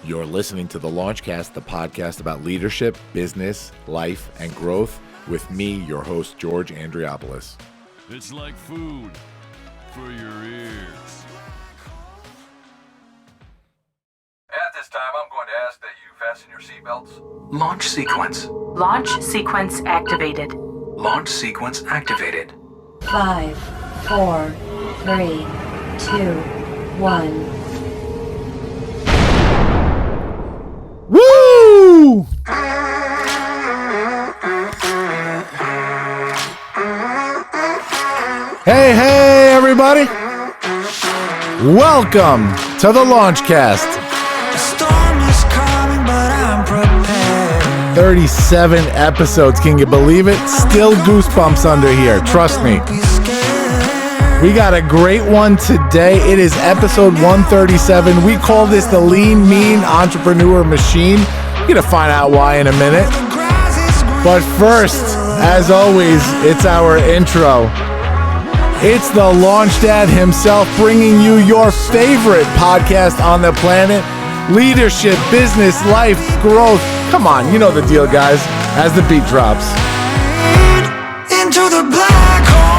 You're listening to the Launchcast, the podcast about leadership, business, life, and growth with me, your host, George Andriopoulos. It's like food for your ears. At this time, I'm going to ask that you fasten your seatbelts. Launch sequence. Launch sequence activated. Launch sequence activated. 5, 4, 3, 2, 1. Woo! Hey, everybody. Welcome to the Launchcast. The storm is coming, but I'm prepared. 37 episodes. Can you believe it? Still goosebumps under here. Trust me. We got a great one today. It is episode 137. We call this the Lean, Mean Entrepreneur Machine. You're going to find out why in a minute. But first, as always, it's our intro. It's the LaunchDad himself bringing you your favorite podcast on the planet. Leadership, business, life, growth. Come on, you know the deal, guys, as the beat drops. Into the black hole.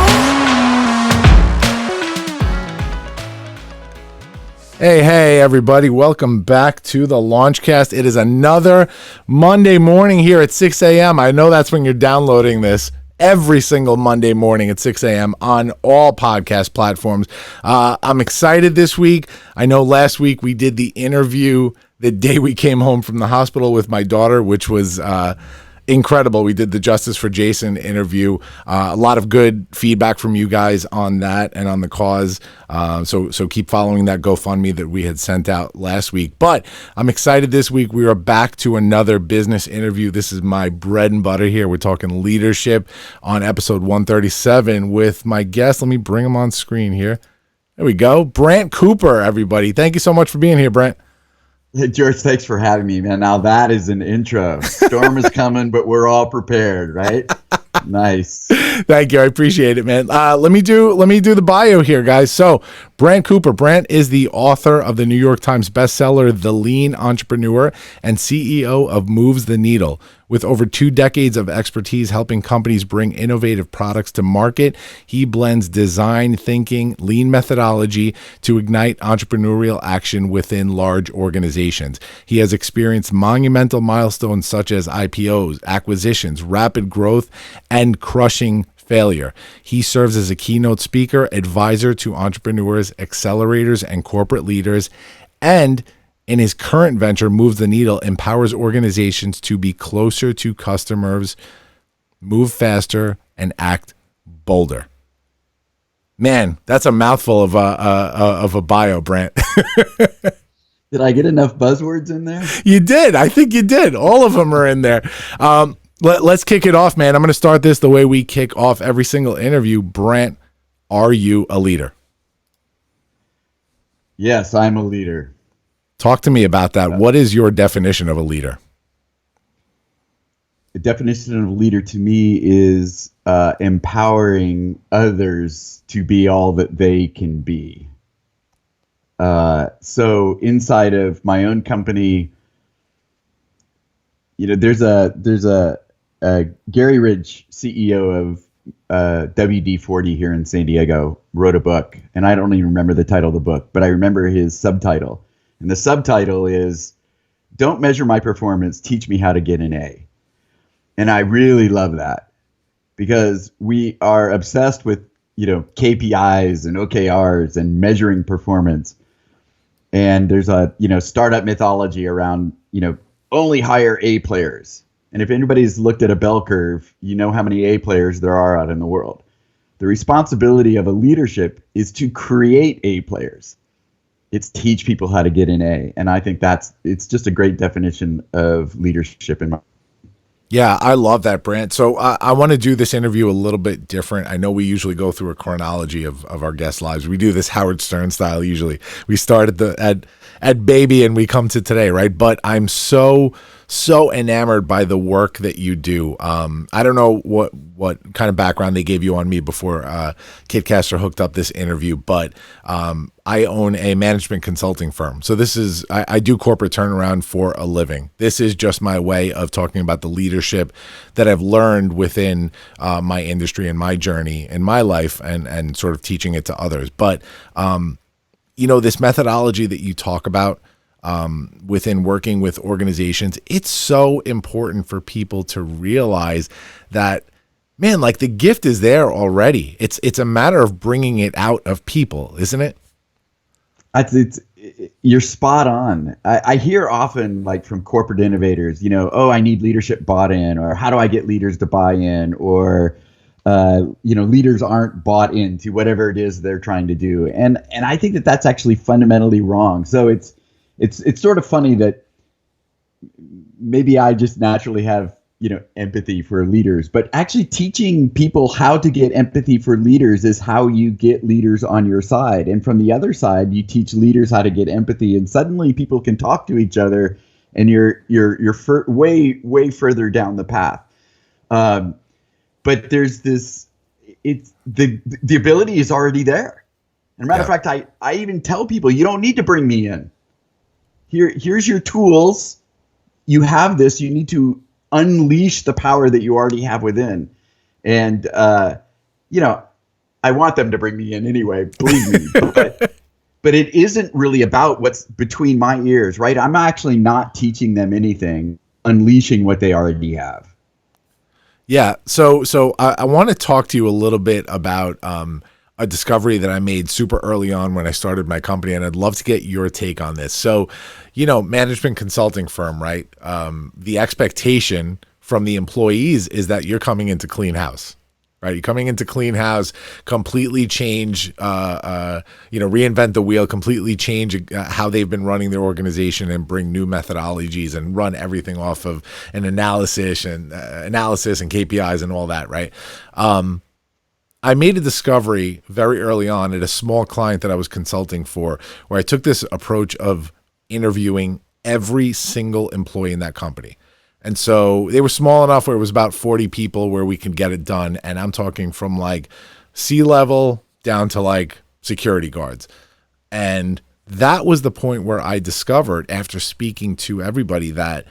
Hey, everybody. Welcome back to the Launchcast. It is another Monday morning here at 6 a.m. I know that's when you're downloading this. Every single Monday morning at 6 a.m. on all podcast platforms. I'm excited this week. I know last week we did the interview the day we came home from the hospital with my daughter, which was incredible. We did the Justice for Jason interview. A lot of good feedback from you guys on that and on the cause. So keep following that GoFundMe that we had sent out last week. But I'm excited this week. We are back to another business interview. This is my bread and butter here. We're talking leadership on episode 137 with my guest. Let me bring him on screen here. There we go. Brant Cooper, everybody. Thank you so much for being here, Brant. Hey, George, thanks for having me, man. Now that is an intro. Storm is coming, but we're all prepared, right? Nice. Thank you. I appreciate it, man. Let me do the bio here, guys. So Brant Cooper. Brant is the author of the New York Times bestseller, The Lean Entrepreneur, and CEO of Moves the Needle. With over 2 decades of expertise helping companies bring innovative products to market, he blends design thinking, lean methodology to ignite entrepreneurial action within large organizations. He has experienced monumental milestones such as IPOs, acquisitions, rapid growth, and crushing failure. He serves as a keynote speaker, advisor to entrepreneurs, accelerators, and corporate leaders, and in his current venture, Moves the Needle, empowers organizations to be closer to customers, move faster, and act bolder. Man, that's a mouthful of a bio, Brant. Did I get enough buzzwords in there? You did. I think you did. All of them are in there. Let's kick it off, man. I'm going to start this the way we kick off every single interview. Brant, are you a leader? Yes, I'm a leader. Talk to me about that. What is your definition of a leader? The definition of a leader to me is empowering others to be all that they can be. So inside of my own company, you know, there's a Gary Ridge, CEO of WD-40 here in San Diego, wrote a book, and I don't even remember the title of the book, but I remember his subtitle. And the subtitle is, "Don't measure my performance, teach me how to get an A." And I really love that because we are obsessed with, KPIs and OKRs and measuring performance. And there's a, startup mythology around, only hire A players. And if anybody's looked at a bell curve, you know how many A players there are out in the world. The responsibility of a leadership is to create A players. It's teach people how to get an A. And I think it's just a great definition of leadership in my. Yeah, I love that, Brant. So I want to do this interview a little bit different. I know we usually go through a chronology of our guest lives. We do this Howard Stern style usually. We start at baby and we come to today, right? But I'm so so enamored by the work that you do. I don't know what kind of background they gave you on me before Kidcaster hooked up this interview, but I own a management consulting firm. So I do corporate turnaround for a living. This is just my way of talking about the leadership that I've learned within my industry and my journey in my life, and sort of teaching it to others. But this methodology that you talk about within working with organizations, it's so important for people to realize that, man, like the gift is there already. It's a matter of bringing it out of people, isn't it? You're spot on. I hear often, like from corporate innovators, oh, I need leadership bought in, or how do I get leaders to buy in, or leaders aren't bought into whatever it is they're trying to do, and I think that that's actually fundamentally wrong. So it's sort of funny that maybe I just naturally have empathy for leaders, but actually teaching people how to get empathy for leaders is how you get leaders on your side. And from the other side, you teach leaders how to get empathy, and suddenly people can talk to each other, and you're way further down the path. But there's this, the ability is already there. And matter of fact, I even tell people, you don't need to bring me in. Here's your tools. You have this. You need to unleash the power that you already have within. And, I want them to bring me in anyway, believe me. But it isn't really about what's between my ears, right? I'm actually not teaching them anything, unleashing what they already have. Yeah. So I want to talk to you a little bit about a discovery that I made super early on when I started my company, and I'd love to get your take on this. So, management consulting firm, right? The expectation from the employees is that you're coming into clean house, right? You're coming into clean house, completely change, reinvent the wheel, completely change how they've been running their organization, and bring new methodologies and run everything off of an analysis and KPIs and all that, right? I made a discovery very early on at a small client that I was consulting for, where I took this approach of interviewing every single employee in that company. And so they were small enough where it was about 40 people where we could get it done. And I'm talking from like C-level down to like security guards. And that was the point where I discovered, after speaking to everybody, that,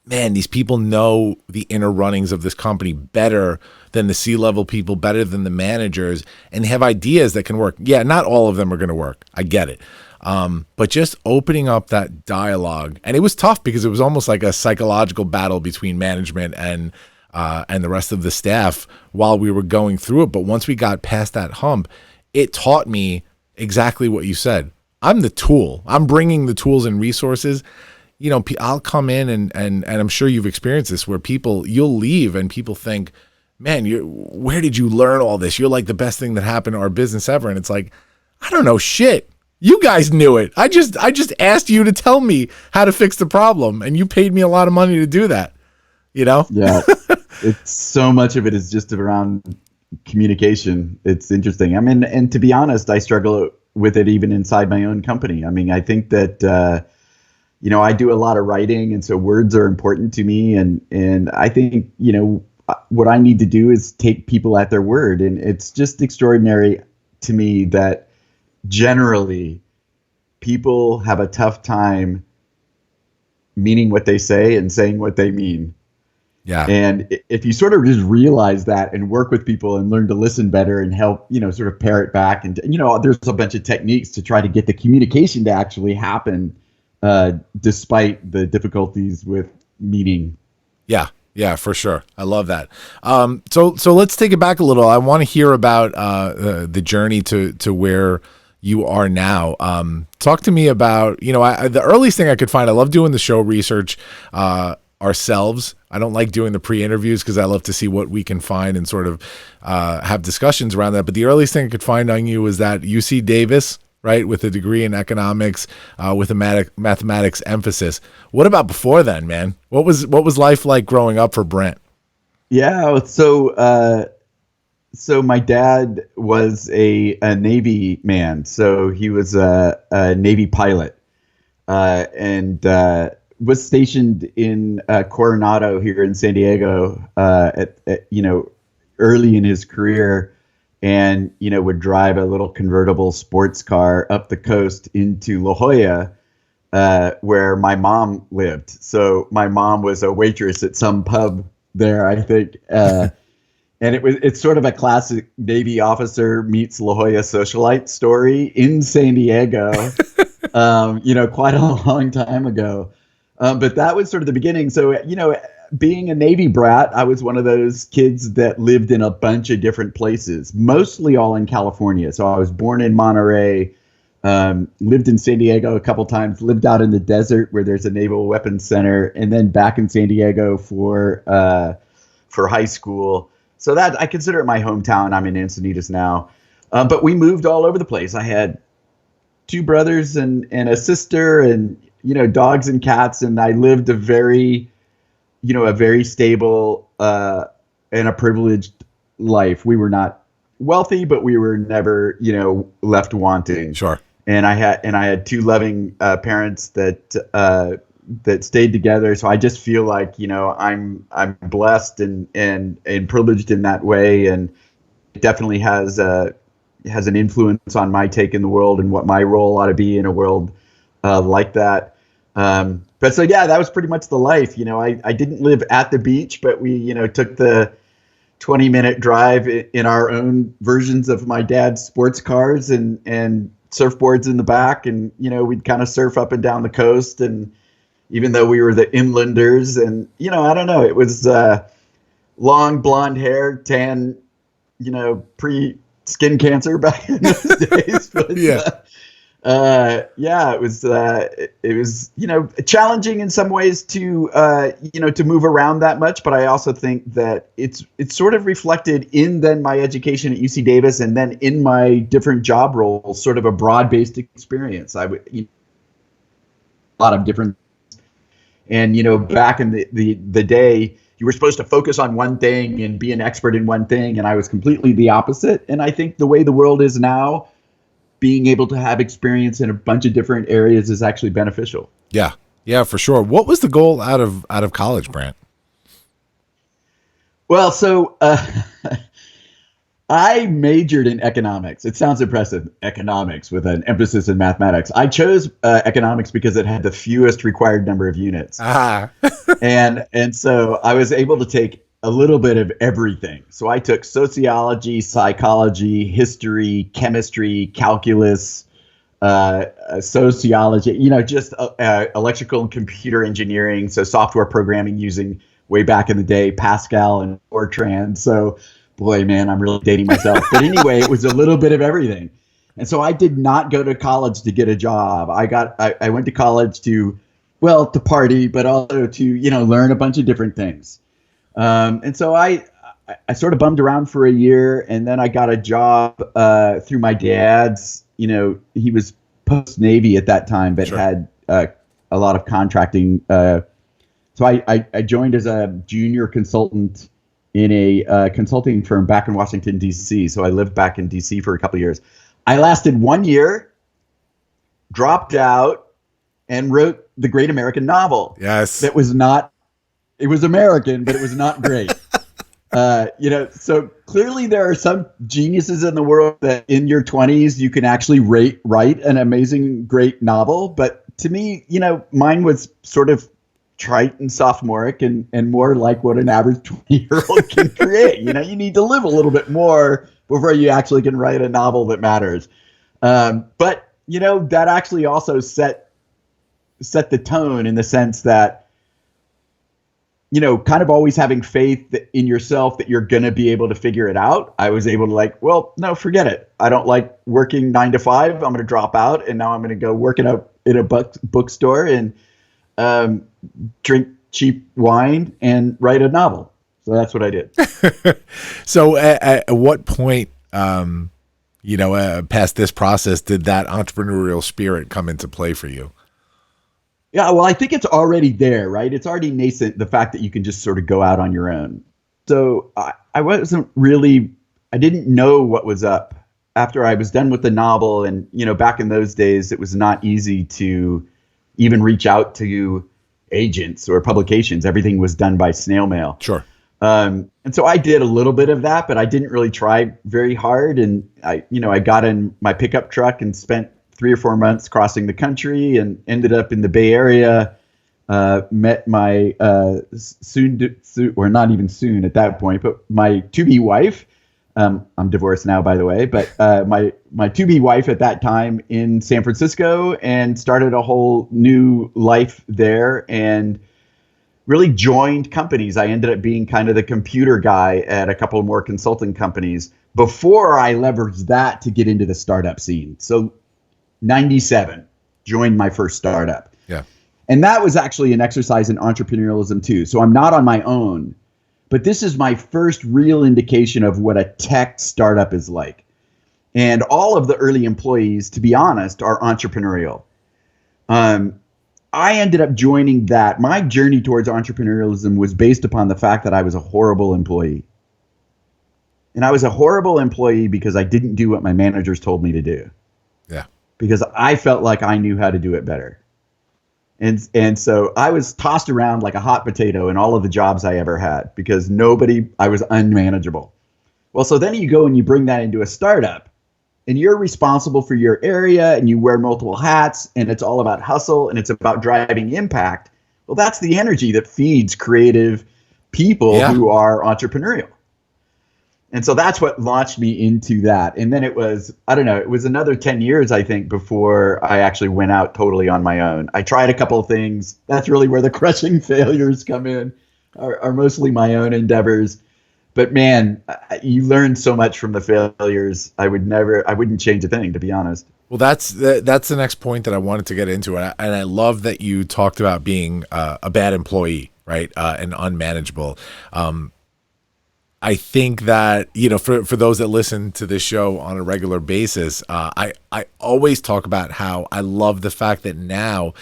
man, these people know the inner runnings of this company better than the C-level people, better than the managers, and they have ideas that can work. Yeah, not all of them are going to work. I get it. But just opening up that dialogue, and it was tough because it was almost like a psychological battle between management and the rest of the staff while we were going through it. But once we got past that hump, it taught me exactly what you said. I'm the tool. I'm bringing the tools and resources. I'll come in and I'm sure you've experienced this, where you'll leave and people think, man, where did you learn all this? You're like the best thing that happened to our business ever. And it's like, I don't know shit. You guys knew it. I just asked you to tell me how to fix the problem, and you paid me a lot of money to do that. Yeah. It's so much of it is just around communication. It's interesting. I mean, and to be honest, I struggle with it even inside my own company. I mean, I think that, I do a lot of writing, and so words are important to me. And I think, what I need to do is take people at their word. And it's just extraordinary to me that generally people have a tough time meaning what they say and saying what they mean. Yeah. And if you sort of just realize that and work with people and learn to listen better and help, sort of pare it back. And, there's a bunch of techniques to try to get the communication to actually happen, despite the difficulties with meaning. Yeah, for sure. I love that. So let's take it back a little. I want to hear about the journey to where you are now. Talk to me about, the earliest thing I could find. I love doing the show research ourselves. I don't like doing the pre-interviews because I love to see what we can find and sort of have discussions around that. But the earliest thing I could find on you was that UC Davis, right, with a degree in economics, with a mathematics emphasis. What about before then, man? What was life like growing up for Brant? Yeah, so my dad was a Navy man. So he was a Navy pilot, and was stationed in Coronado here in San Diego early in his career, and would drive a little convertible sports car up the coast into La Jolla, where my mom lived. So my mom was a waitress at some pub there, I think. And it's sort of a classic Navy officer meets La Jolla socialite story in San Diego, quite a long time ago. But that was sort of the beginning. So, being a Navy brat, I was one of those kids that lived in a bunch of different places, mostly all in California. So I was born in Monterey, lived in San Diego a couple times, lived out in the desert where there's a Naval Weapons Center, and then back in San Diego for high school. So that I consider it my hometown. I'm in Encinitas now. But we moved all over the place. I had 2 brothers and a sister and, dogs and cats. And I lived a very stable and a privileged life. We were not wealthy, but we were never, left wanting. Sure. And I had 2 loving parents that stayed together. So I just feel like, I'm blessed and privileged in that way. And it definitely has an influence on my take in the world and what my role ought to be in a world like that. But so, yeah, that was pretty much the life. I didn't live at the beach, but we, took the 20-minute drive in our own versions of my dad's sports cars and surfboards in the back. And, we'd kind of surf up and down the coast. And even though we were the inlanders and, I don't know, it was long blonde hair, tan, pre-skin cancer back in those days. But, it was challenging in some ways to move around that much. But I also think that it's sort of reflected in then my education at UC Davis and then in my different job roles, sort of a broad-based experience. I would, a lot of different. And, back in the day, you were supposed to focus on one thing and be an expert in one thing. And I was completely the opposite. And I think the way the world is now, being able to have experience in a bunch of different areas is actually beneficial. Yeah. Yeah, for sure. What was the goal out of college, Brant? Well, so I majored in economics. It sounds impressive, economics with an emphasis in mathematics. I chose economics because it had the fewest required number of units. And so I was able to take a little bit of everything. So I took sociology, psychology, history, chemistry, calculus, sociology, just electrical and computer engineering. So software programming using way back in the day, Pascal and Fortran. So boy, man, I'm really dating myself. But anyway, it was a little bit of everything. And so I did not go to college to get a job. I went to college to party, but also to, learn a bunch of different things. And so I sort of bummed around for a year, and then I got a job through my dad's, he was post-Navy at that time, but had a lot of contracting. So I joined as a junior consultant in a consulting firm back in Washington, D.C. So I lived back in D.C. for a couple of years. I lasted 1 year, dropped out, and wrote the great American novel. Yes. It was American, but it was not great. So clearly there are some geniuses in the world that in your 20s you can actually write an amazing, great novel. But to me, mine was sort of trite and sophomoric and more like what an average 20-year-old can create. You need to live a little bit more before you actually can write a novel that matters. But that actually also set the tone in the sense that, kind of always having faith in yourself that you're going to be able to figure it out. I was able to no, forget it. I don't like working 9 to 5. I'm going to drop out, and now I'm going to go work in a bookstore and drink cheap wine and write a novel. So that's what I did. So at what point, past this process, did that entrepreneurial spirit come into play for you? Yeah, well, I think it's already there, right? It's already nascent, the fact that you can just sort of go out on your own. So I didn't know what was up after I was done with the novel. And, back in those days, it was not easy to even reach out to agents or publications. Everything was done by snail mail. Sure. And so I did a little bit of that, but I didn't really try very hard. And I got in my pickup truck and spent 3 or 4 months crossing the country and ended up in the Bay Area. Met my soon, or not even soon at that point, but my to-be wife. I'm divorced now, by the way, but my to-be wife at that time in San Francisco, and started a whole new life there and really joined companies. I ended up being kind of the computer guy at a couple more consulting companies before I leveraged that to get into the startup scene. So 97, joined my first startup. Yeah. And that was actually an exercise in entrepreneurialism too. So I'm not on my own, but this is my first real indication of what a tech startup is like. And all of the early employees, to be honest, are entrepreneurial. I ended up joining that. My journey towards entrepreneurialism was based upon the fact that I was a horrible employee. And I was a horrible employee because I didn't do what my managers told me to do. Yeah. Because I felt like I knew how to do it better. And so I was tossed around like a hot potato in all of the jobs I ever had because I was unmanageable. Well, so then you go and you bring that into a startup, and you're responsible for your area and you wear multiple hats, and it's all about hustle and it's about driving impact. Well, that's the energy that feeds creative people who are entrepreneurial. And so that's what launched me into that. And then it was another 10 years, I think, before I actually went out totally on my own. I tried a couple of things. That's really where the crushing failures come in, are mostly my own endeavors. But man, you learn so much from the failures. I wouldn't change a thing, to be honest. Well, that's the next point that I wanted to get into. And I love that you talked about being a bad employee, right? And unmanageable. I think that, for those that listen to this show on a regular basis, I always talk about how I love the fact that now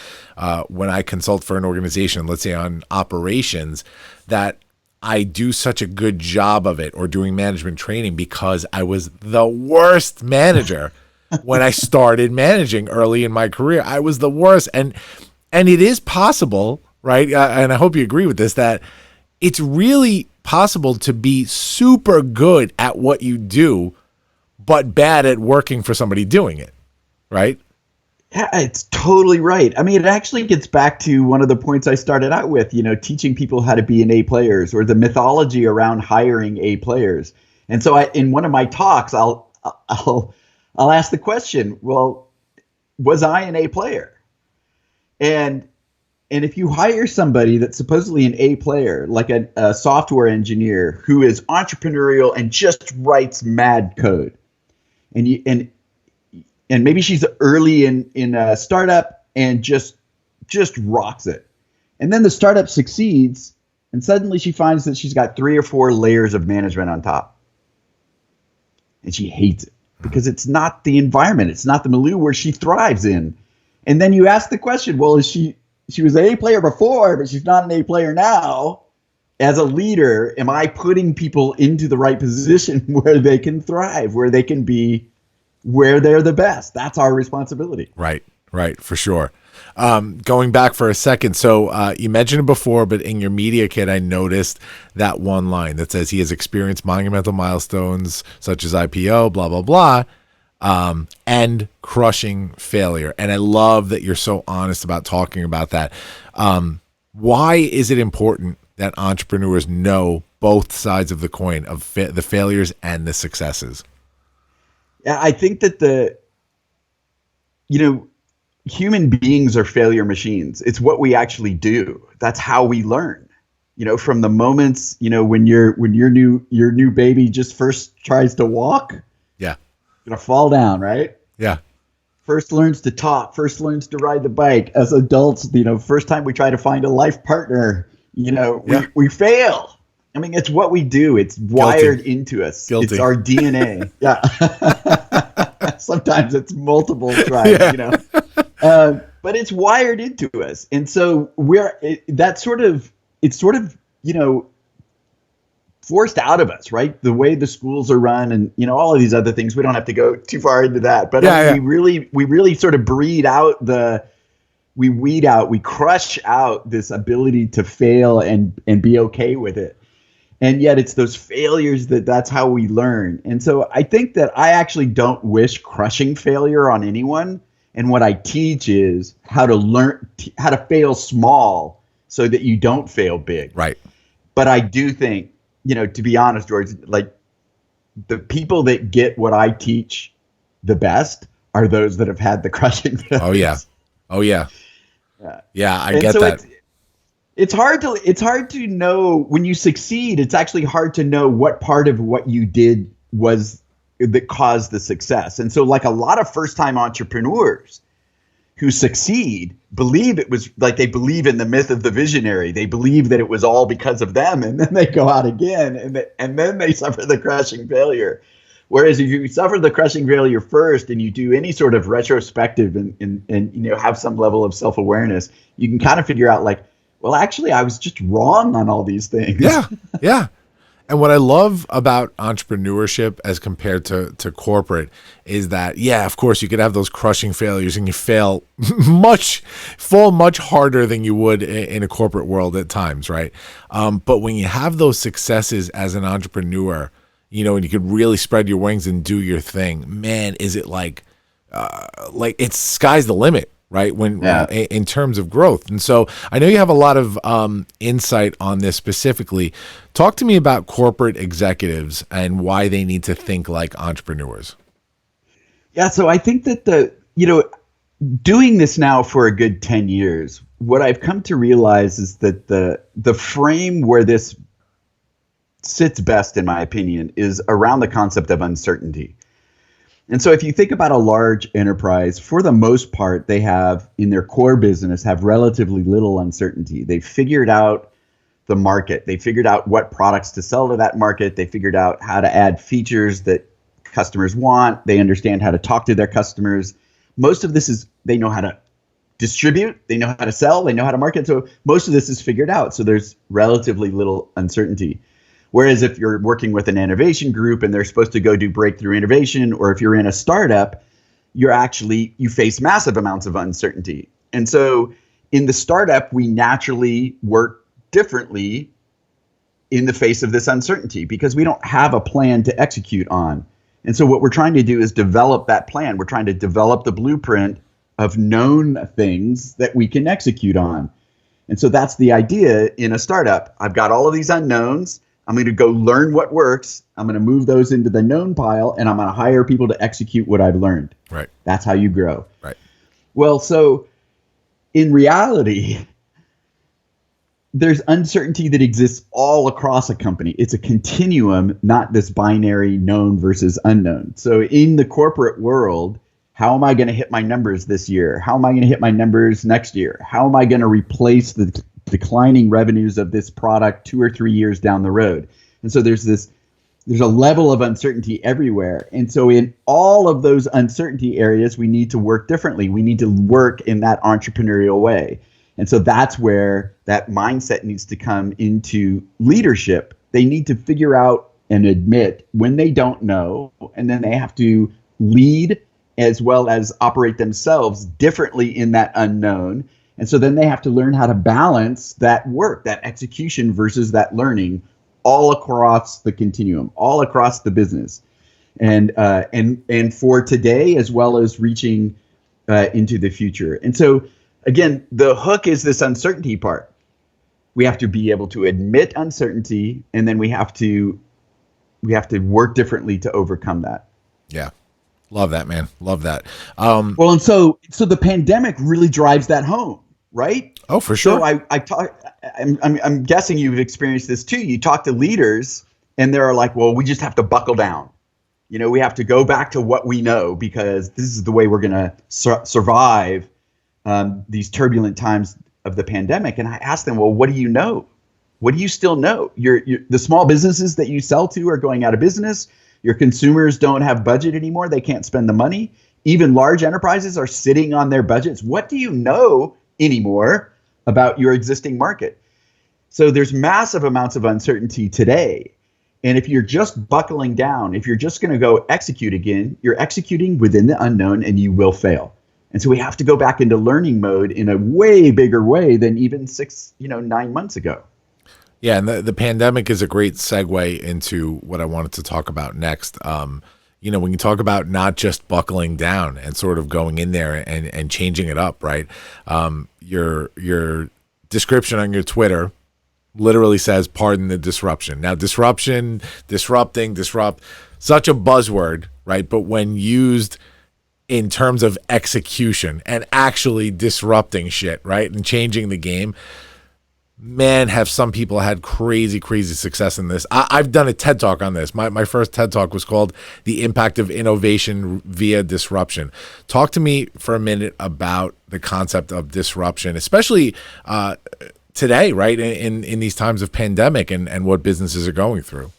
when I consult for an organization, let's say on operations, that I do such a good job of it, or doing management training, because I was the worst manager when I started managing early in my career. I was the worst. And it is possible, right? And I hope you agree with this, that it's really possible to be super good at what you do, but bad at working for somebody doing it, right? Yeah, it's totally right. I mean, it actually gets back to one of the points I started out with, teaching people how to be an A players, or the mythology around hiring A players. And so in one of my talks, I'll ask the question, well, was I an A player? And if you hire somebody that's supposedly an A player, like a software engineer who is entrepreneurial and just writes mad code, and maybe she's early in a startup and just rocks it, and then the startup succeeds, and suddenly she finds that she's got 3 or 4 layers of management on top, and she hates it because it's not the environment, it's not the milieu where she thrives in. And then you ask the question, well, she was an A player before, but she's not an A player now. As a leader, am I putting people into the right position where they can thrive, where they can be where they're the best? That's our responsibility. Right, for sure. Going back for a second, so you mentioned it before, but in your media kit, I noticed that one line that says he has experienced monumental milestones such as IPO, blah, blah, blah, and crushing failure. And I love that you're so honest about talking about that. Why is it important that entrepreneurs know both sides of the coin, of the failures and the successes? Yeah, I think that human beings are failure machines. It's what we actually do. That's how we learn. From the moments, when your new baby just first tries to walk. Yeah. Gonna fall down, right? Yeah. First learns to talk, first learns to ride the bike. As adults, first time we try to find a life partner, we fail. I mean, it's what we do. It's wired into us. Guilty. It's our DNA. Yeah. Sometimes it's multiple tries, but it's wired into us. And so it's sort of, forced out of us, right? The way the schools are run and, all of these other things. We don't have to go too far into that, but we really sort of breed out the we weed out, we crush out this ability to fail and be okay with it. And yet it's those failures that's how we learn. And so I think that I actually don't wish crushing failure on anyone. And what I teach is how to learn, how to fail small so that you don't fail big. Right. But I do think, to be honest, George, like the people that get what I teach the best are those that have had the crushing failures. Oh yeah. Yeah, I get that. It's hard to know when you succeed. It's actually hard to know what part of what you did was that caused the success. And so like a lot of first-time entrepreneurs who succeed believe it was like, they believe in the myth of the visionary. They believe that it was all because of them. And then they go out again and then they suffer the crushing failure. Whereas if you suffer the crushing failure first and you do any sort of retrospective and have some level of self-awareness, you can kind of figure out like, well, actually, I was just wrong on all these things. Yeah. And what I love about entrepreneurship as compared to corporate is that, yeah, of course, you could have those crushing failures and you fall much harder than you would in a corporate world at times, right? But when you have those successes as an entrepreneur, and you could really spread your wings and do your thing, man, is it like it's sky's the limit. Right. In terms of growth. And so I know you have a lot of insight on this specifically. Talk to me about corporate executives and why they need to think like entrepreneurs. Yeah. So I think that doing this now for a good 10 years, what I've come to realize is that the frame where this sits best, in my opinion, is around the concept of uncertainty. And so if you think about a large enterprise, for the most part, they have in their core business have relatively little uncertainty. They've figured out the market. They figured out what products to sell to that market. They figured out how to add features that customers want. They understand how to talk to their customers. Most of this is, they know how to distribute. They know how to sell. They know how to market. So most of this is figured out. So there's relatively little uncertainty. Whereas if you're working with an innovation group and they're supposed to go do breakthrough innovation, or if you're in a startup, you face massive amounts of uncertainty. And so in the startup, we naturally work differently in the face of this uncertainty because we don't have a plan to execute on. And so what we're trying to do is develop that plan. We're trying to develop the blueprint of known things that we can execute on. And so that's the idea in a startup. I've got all of these unknowns. I'm going to go learn what works. I'm going to move those into the known pile, and I'm going to hire people to execute what I've learned. Right. That's how you grow. Right. Well, so in reality, there's uncertainty that exists all across a company. It's a continuum, not this binary known versus unknown. So in the corporate world, how am I going to hit my numbers this year? How am I going to hit my numbers next year? How am I going to replace the declining revenues of this product 2 or 3 years down the road? And so there's a level of uncertainty everywhere. And so in all of those uncertainty areas, we need to work differently. We need to work in that entrepreneurial way. And so that's where that mindset needs to come into leadership. They need to figure out and admit when they don't know, and then they have to lead as well as operate themselves differently in that unknown. And so then they have to learn how to balance that work, that execution versus that learning all across the continuum, all across the business. And for today, as well as reaching into the future. And so again, the hook is this uncertainty part. We have to be able to admit uncertainty, and then we have to work differently to overcome that. Yeah. Love that, man. Love that. Well, and so the pandemic really drives that home. Right? Oh, for sure. So I'm guessing you've experienced this too. You talk to leaders and they're like, well, we just have to buckle down. We have to go back to what we know because this is the way we're going to survive these turbulent times of the pandemic. And I asked them, well, what do you know? What do you still know? The small businesses that you sell to are going out of business. Your consumers don't have budget anymore. They can't spend the money. Even large enterprises are sitting on their budgets. What do you know anymore about your existing market? So there's massive amounts of uncertainty today. And if you're just buckling down, if you're just going to go execute again, you're executing within the unknown and you will fail. And so we have to go back into learning mode in a way bigger way than even 9 months ago. Yeah, and the pandemic is a great segue into what I wanted to talk about next. When you talk about not just buckling down and sort of going in there and changing it up, right? Your description on your Twitter literally says, pardon the disruption. Now, disruption, disrupting, disrupt, such a buzzword, right? But when used in terms of execution and actually disrupting shit, right? And changing the game, man, have some people had crazy, crazy success in this. I've done a TED Talk on this. My first TED Talk was called The Impact of Innovation Via Disruption. Talk to me for a minute about the concept of disruption, especially today, right? In these times of pandemic and what businesses are going through.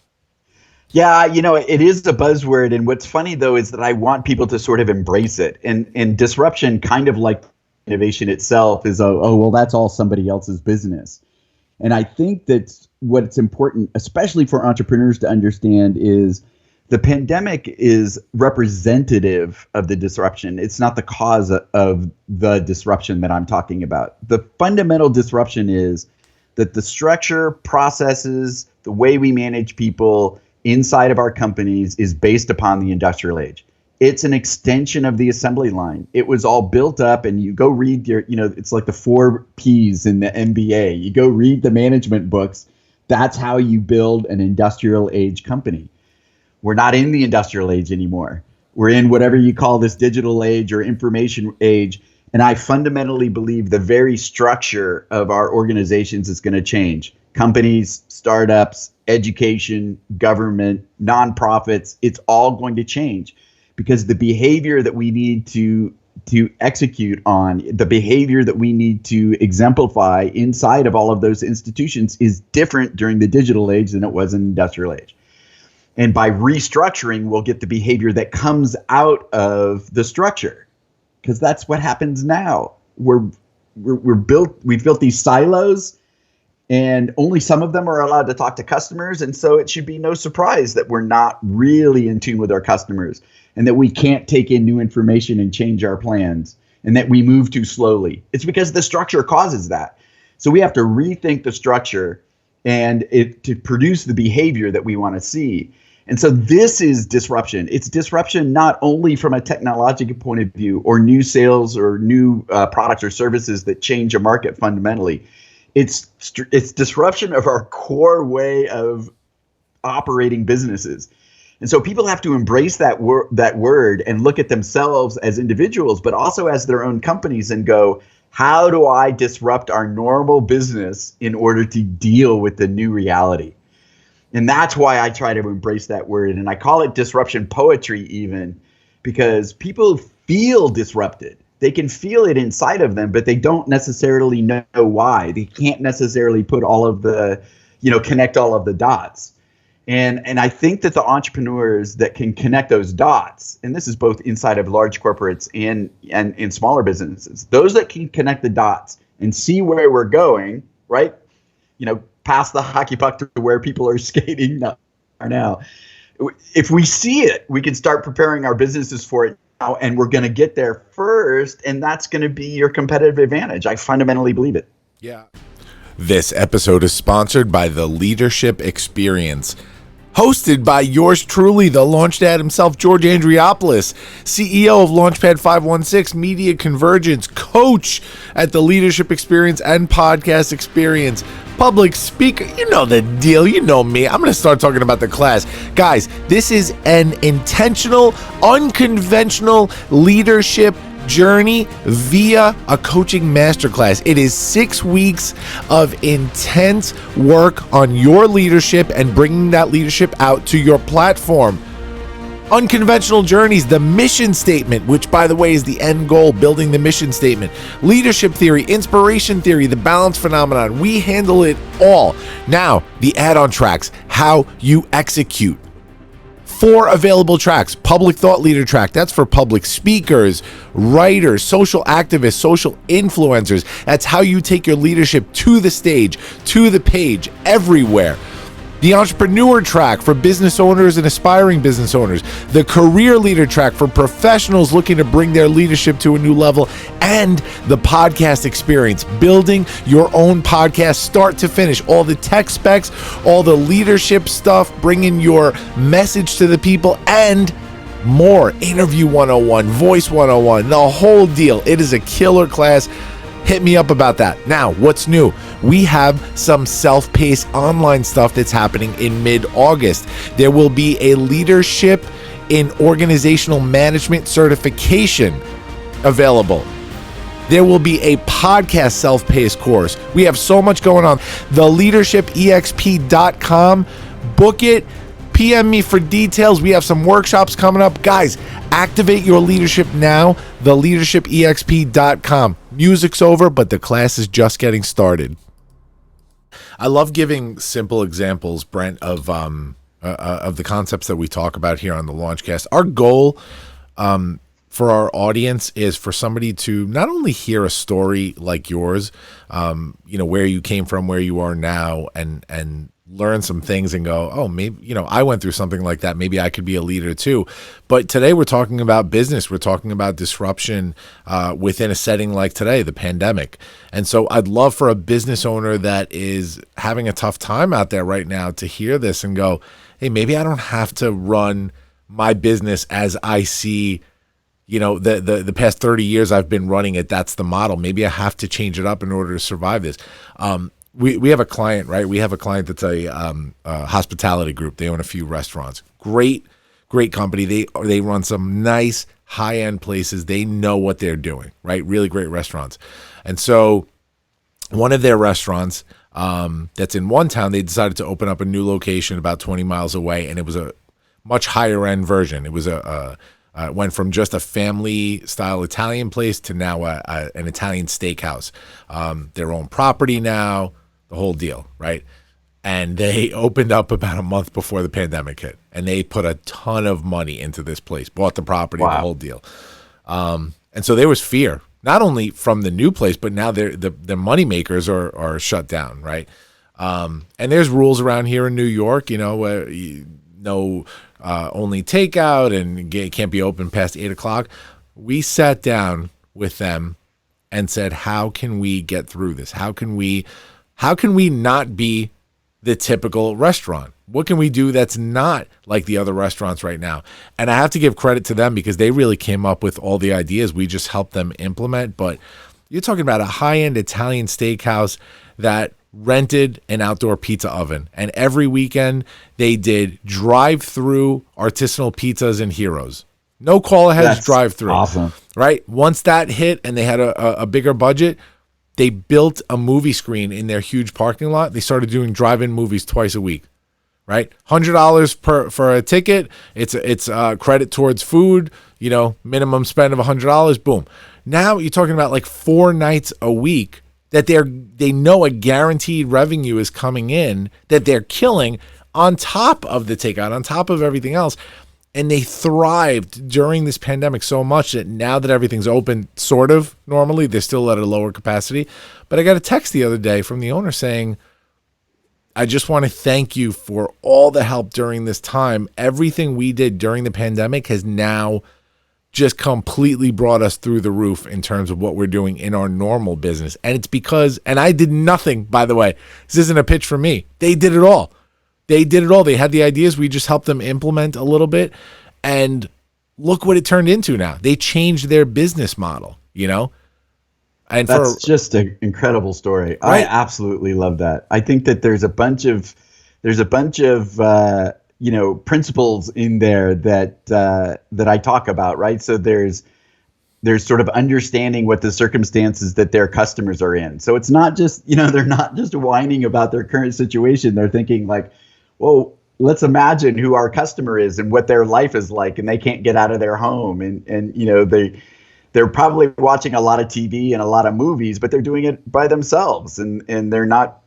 Yeah, it is a buzzword. And what's funny, though, is that I want people to sort of embrace it. And disruption, kind of like innovation itself, is, well, that's all somebody else's business. And I think that what's important, especially for entrepreneurs to understand, is the pandemic is representative of the disruption. It's not the cause of the disruption that I'm talking about. The fundamental disruption is that the structure, processes, the way we manage people inside of our companies is based upon the industrial age. It's an extension of the assembly line. It was all built up, and you go read it's like the 4 Ps in the MBA. You go read the management books. That's how you build an industrial age company. We're not in the industrial age anymore. We're in whatever you call this digital age or information age. And I fundamentally believe the very structure of our organizations is going to change. Companies, startups, education, government, nonprofits, it's all going to change because the behavior that we need to execute on, the behavior that we need to exemplify inside of all of those institutions is different during the digital age than it was in the industrial age. And by restructuring, we'll get the behavior that comes out of the structure, because that's what happens now. We've built these silos, and only some of them are allowed to talk to customers. And so it should be no surprise that we're not really in tune with our customers, and that we can't take in new information and change our plans, and that we move too slowly. It's because the structure causes that. So we have to rethink the structure and to produce the behavior that we want to see. And so this is disruption. It's disruption not only from a technological point of view or new sales or new products or services that change a market fundamentally. It's disruption of our core way of operating businesses. And so people have to embrace that word and look at themselves as individuals, but also as their own companies, and go, how do I disrupt our normal business in order to deal with the new reality? And that's why I try to embrace that word. And I call it disruption poetry even, because people feel disrupted. They can feel it inside of them, but they don't necessarily know why. They can't necessarily put all of the, connect all of the dots. And I think that the entrepreneurs that can connect those dots, and this is both inside of large corporates and in smaller businesses, those that can connect the dots and see where we're going, right? Past the hockey puck to where people are skating now. If we see it, we can start preparing our businesses for it now, and we're going to get there first, and that's going to be your competitive advantage. I fundamentally believe it. Yeah. This episode is sponsored by the Leadership Experience, hosted by yours truly, the LaunchDad himself, George Andriopoulos, CEO of Launchpad 516, Media Convergence, coach at the Leadership Experience and Podcast Experience, public speaker. You know the deal. You know me. I'm going to start talking about the class. Guys, this is an intentional, unconventional leadership journey via a coaching masterclass. It is 6 weeks of intense work on your leadership and bringing that leadership out to your platform. Unconventional journeys, the mission statement, which by the way is the end goal, building the mission statement, leadership theory, inspiration theory, the balance phenomenon. We handle it all. Now, the add-on tracks, how you execute. 4 available tracks. Public thought leader track, that's for public speakers, writers, social activists, social influencers. That's how you take your leadership to the stage, to the page, everywhere. the entrepreneur track for business owners and aspiring business owners, the career leader track for professionals looking to bring their leadership to a new level, and the podcast experience, building your own podcast start to finish, all the tech specs, all the leadership stuff, bringing your message to the people, and more. Interview 101, voice 101, the whole deal. It is a killer class. Hit me up about that. Now, what's new? We have some self-paced online stuff that's happening in mid-August. There will be a leadership in organizational management certification available. There will be a podcast self-paced course. We have so much going on. TheLeadershipEXP.com. Book it. PM me for details. We have some workshops coming up. Guys, activate your leadership now. TheLeadershipEXP.com. Music's over, but the class is just getting started. I love giving simple examples, Brent, of the concepts that we talk about here on the Launchcast. Our goal for our audience is for somebody to not only hear a story like yours, where you came from, where you are now, and learn some things and go, oh, maybe, I went through something like that. Maybe I could be a leader too. But today we're talking about business. We're talking about disruption within a setting like today, the pandemic. And so I'd love for a business owner that is having a tough time out there right now to hear this and go, hey, maybe I don't have to run my business as I see, the past 30 years I've been running it. That's the model. Maybe I have to change it up in order to survive this. We have a client, right? We have a client that's a hospitality group. They own a few restaurants. Great company. They run some nice high-end places. They know what they're doing, right? Really great restaurants. And so one of their restaurants that's in one town, they decided to open up a new location about 20 miles away, and it was a much higher-end version. It was it went from just a family-style Italian place to now an Italian steakhouse. Their own property now, the whole deal, right? And they opened up about a month before the pandemic hit, and they put a ton of money into this place, bought the property, the whole deal. And so there was fear, not only from the new place, but now the money makers are shut down, right? And there's rules around here in New York, where only takeout and can't be open past 8 o'clock. We sat down with them and said, how can we get through this? How can we not be the typical restaurant? What can we do that's not like the other restaurants right now? And I have to give credit to them because they really came up with all the ideas. We just helped them implement. But you're talking about a high-end Italian steakhouse that rented an outdoor pizza oven, and every weekend they did drive-through artisanal pizzas and heroes. No call ahead, drive-through. Awesome. Right? Once that hit and they had a bigger budget, they built a movie screen in their huge parking lot. They started doing drive-in movies twice a week. Right? $100 for a ticket. It's credit towards food, minimum spend of $100. Boom. Now you're talking about like 4 nights a week that they know a guaranteed revenue is coming in, that they're killing on top of the takeout, on top of everything else. And they thrived during this pandemic so much that now that everything's open, sort of normally, they're still at a lower capacity. But I got a text the other day from the owner saying, I just want to thank you for all the help during this time. Everything we did during the pandemic has now just completely brought us through the roof in terms of what we're doing in our normal business. And it's because, and I did nothing, by the way, this isn't a pitch for me. They did it all. They had the ideas. We just helped them implement a little bit. And look what it turned into now. They changed their business model, And that's just an incredible story. Right? I absolutely love that. I think that there's a bunch of principles in there that I talk about, right? So there's sort of understanding what the circumstances that their customers are in. So it's not just, they're not just whining about their current situation. They're thinking like, well, let's imagine who our customer is and what their life is like, and they can't get out of their home, and they're probably watching a lot of TV and a lot of movies, but they're doing it by themselves, and they're not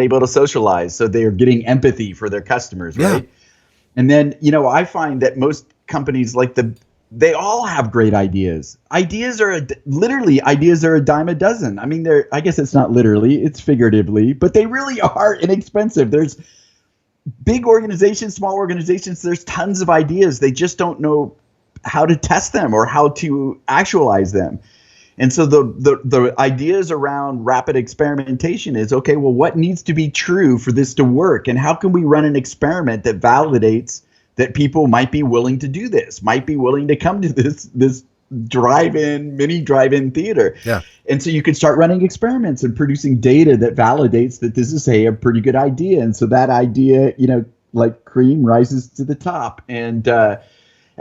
able to socialize. So they're getting empathy for their customers, right? And then, I find that most companies they all have great ideas. Ideas are a dime a dozen. I mean, I guess it's not literally, it's figuratively, but they really are inexpensive. big organizations, small organizations, there's tons of ideas. They just don't know how to test them or how to actualize them. And so the ideas around rapid experimentation is, okay, well, what needs to be true for this to work? And how can we run an experiment that validates that people might be willing to do this, might be willing to come to this mini drive-in theater. Yeah. And so you could start running experiments and producing data that validates that this is, hey, a pretty good idea. And so that idea, like cream rises to the top. And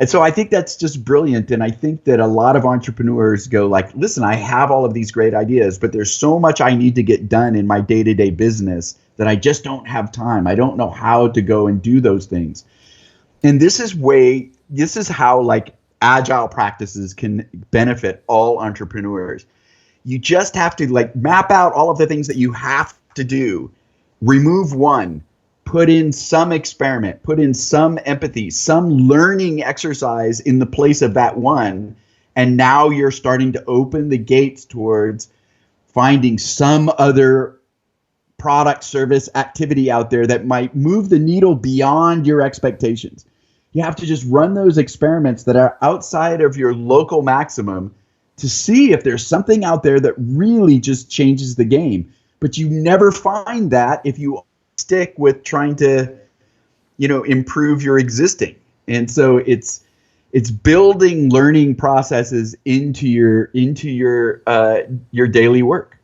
so I think that's just brilliant. And I think that a lot of entrepreneurs go like, listen, I have all of these great ideas, but there's so much I need to get done in my day-to-day business that I just don't have time. I don't know how to go and do those things. And this is how like agile practices can benefit all entrepreneurs. You just have to like map out all of the things that you have to do, remove one, put in some experiment, put in some empathy, some learning exercise in the place of that one. And now you're starting to open the gates towards finding some other product, service, activity out there that might move the needle beyond your expectations. You have to just run those experiments that are outside of your local maximum to see if there's something out there that really just changes the game. But you never find that if you stick with trying to, improve your existing. And so it's building learning processes into your daily work.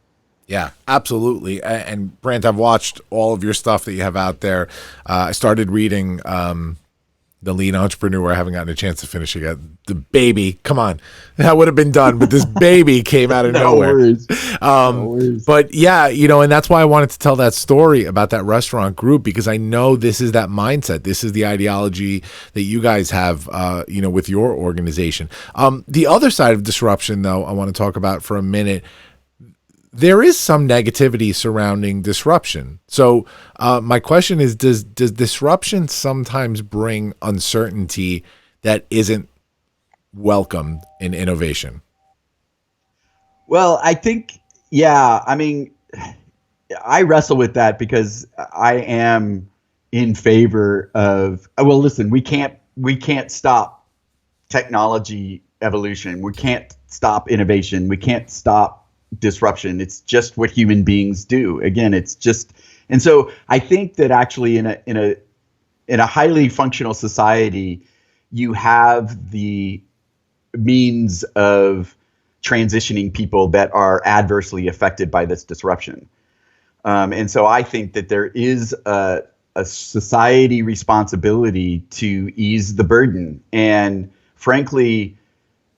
Yeah, absolutely. And Brant, I've watched all of your stuff that you have out there. I started reading The Lean Entrepreneur. I haven't gotten a chance to finish it yet. The baby, come on, that would have been done, but this baby came out of nowhere. No worries. But yeah, and that's why I wanted to tell that story about that restaurant group, because I know this is that mindset. This is the ideology that you guys have, with your organization. The other side of disruption, though, I want to talk about for a minute. There is some negativity surrounding disruption. So my question is, does disruption sometimes bring uncertainty that isn't welcomed in innovation? Well, I think, I wrestle with that because I am in favor of, listen, we can't stop technology evolution. We can't stop innovation. We can't stop disruption. It's just what human beings do. Again, it's just, and so I think that actually in a highly functional society, you have the means of transitioning people that are adversely affected by this disruption. And so I think that there is a society responsibility to ease the burden. And frankly,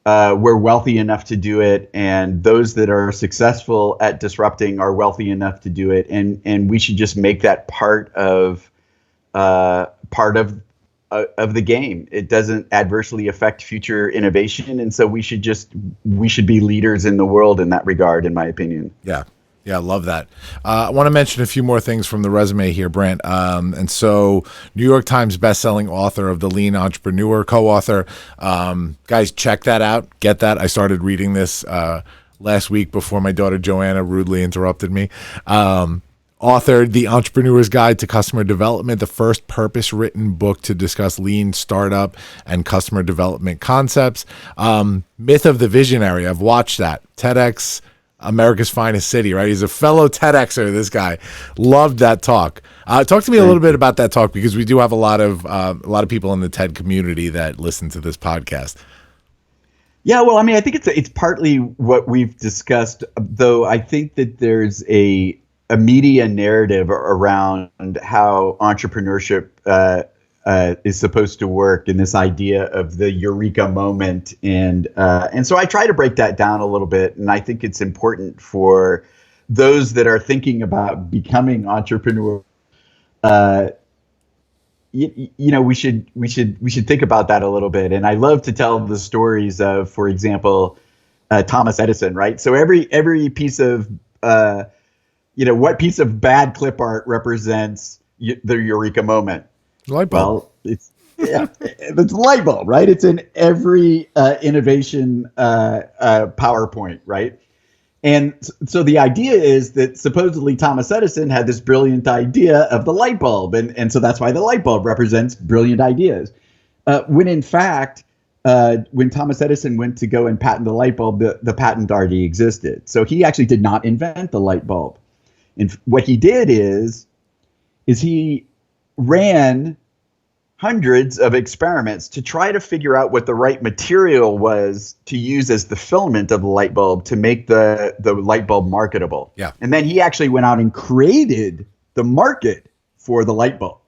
we're wealthy enough to do it, and those that are successful at disrupting are wealthy enough to do it, and we should just make that part of the game. It doesn't adversely affect future innovation, and so we should be leaders in the world in that regard, in my opinion. Yeah, I love that. I want to mention a few more things from the resume here, Brant. And so, New York Times bestselling author of The Lean Entrepreneur, co-author. Guys, check that out. Get that. I started reading this last week before my daughter Joanna rudely interrupted me. Authored The Entrepreneur's Guide to Customer Development, the first purpose-written book to discuss lean startup and customer development concepts. Myth of the Visionary. I've watched that. TEDx, America's Finest City, right? He's a fellow TEDxer, this guy. Loved that talk. Talk to me a little bit about that talk, because we do have a lot of people in the TED community that listen to this podcast. Yeah, well, I think it's partly what we've discussed, though I think that there's a media narrative around how entrepreneurship is supposed to work, and this idea of the eureka moment, and so I try to break that down a little bit, and I think it's important for those that are thinking about becoming entrepreneurs. We should think about that a little bit, and I love to tell the stories of, for example, Thomas Edison, right? So every piece of what piece of bad clip art represents the eureka moment? Light bulb. Well, it's the light bulb, right? It's in every innovation PowerPoint, right? And so the idea is that supposedly Thomas Edison had this brilliant idea of the light bulb. And so that's why the light bulb represents brilliant ideas. When in fact, when Thomas Edison went to go and patent the light bulb, the patent already existed. So he actually did not invent the light bulb. And what he did is he ran hundreds of experiments to try to figure out what the right material was to use as the filament of the light bulb to make the light bulb marketable. Yeah. And then he actually went out and created the market for the light bulb.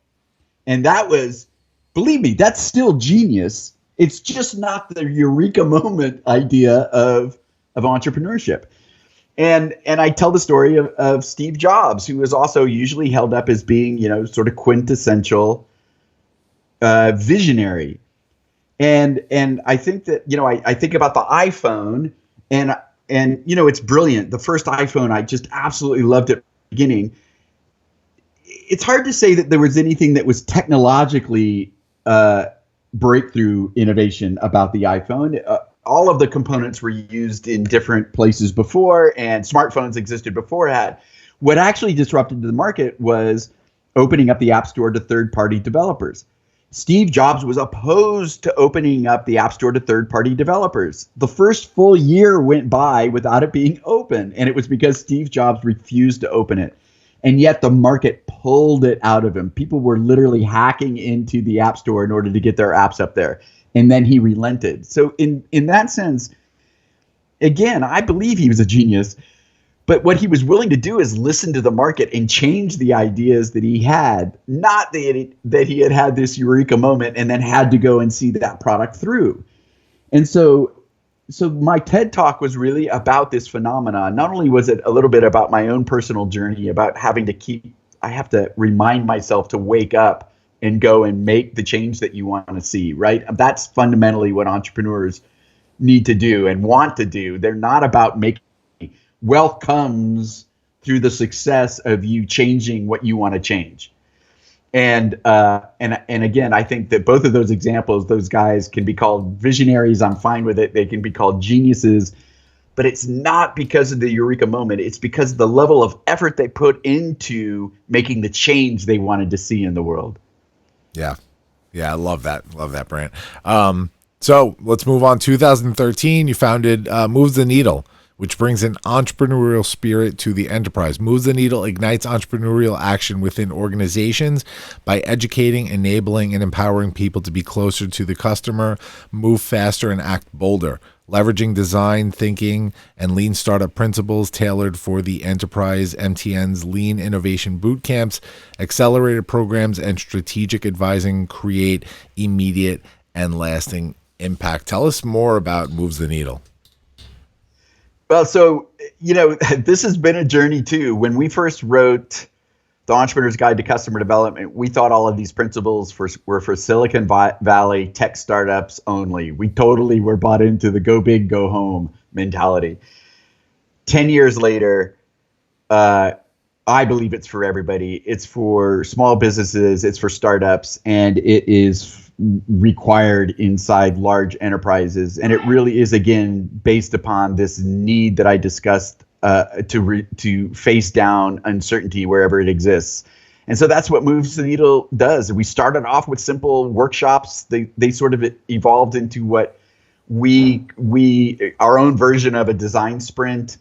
And that was, believe me, that's still genius. It's just not the eureka moment idea of entrepreneurship. And I tell the story of Steve Jobs, who is also usually held up as being, sort of quintessential visionary. And I think that, I think about the iPhone and it's brilliant. The first iPhone, I just absolutely loved it at the beginning. It's hard to say that there was anything that was technologically breakthrough innovation about the iPhone. All of the components were used in different places before, and smartphones existed beforehand. What actually disrupted the market was opening up the App Store to third-party developers. Steve Jobs was opposed to opening up the App Store to third-party developers. The first full year went by without it being open, and it was because Steve Jobs refused to open it. And yet the market pulled it out of him. People were literally hacking into the App Store in order to get their apps up there. And then he relented. So in that sense, again, I believe he was a genius. But what he was willing to do is listen to the market and change the ideas that he had, not that he had this eureka moment and then had to go and see that product through. And so my TED Talk was really about this phenomenon. Not only was it a little bit about my own personal journey, about having to I have to remind myself to wake up and go and make the change that you want to see, right? That's fundamentally what entrepreneurs need to do and want to do. They're not about making wealth comes through the success of you changing what you want to change. And again, I think that both of those examples, those guys can be called visionaries. I'm fine with it. They can be called geniuses, but it's not because of the eureka moment. It's because of the level of effort they put into making the change they wanted to see in the world. Yeah. I love that. Love that, Brant. So let's move on. 2013, you founded Moves the Needle, which brings an entrepreneurial spirit to the enterprise. Moves the Needle ignites entrepreneurial action within organizations by educating, enabling, and empowering people to be closer to the customer, move faster, and act bolder, leveraging design thinking and lean startup principles tailored for the enterprise. MTN's lean innovation boot camps, accelerator programs, and strategic advising create immediate and lasting impact. Tell us more about Moves the Needle. Well, so, this has been a journey too. When we first wrote The Entrepreneur's Guide to Customer Development, we thought all of these principles were for Silicon Valley tech startups only. We totally were bought into the go big, go home mentality. 10 years later, I believe it's for everybody. It's for small businesses, it's for startups, and it is required inside large enterprises. And it really is, again, based upon this need that I discussed to face down uncertainty wherever it exists. And so that's what Moves the Needle does. We started off with simple workshops. They sort of evolved into what our own version of a design sprint.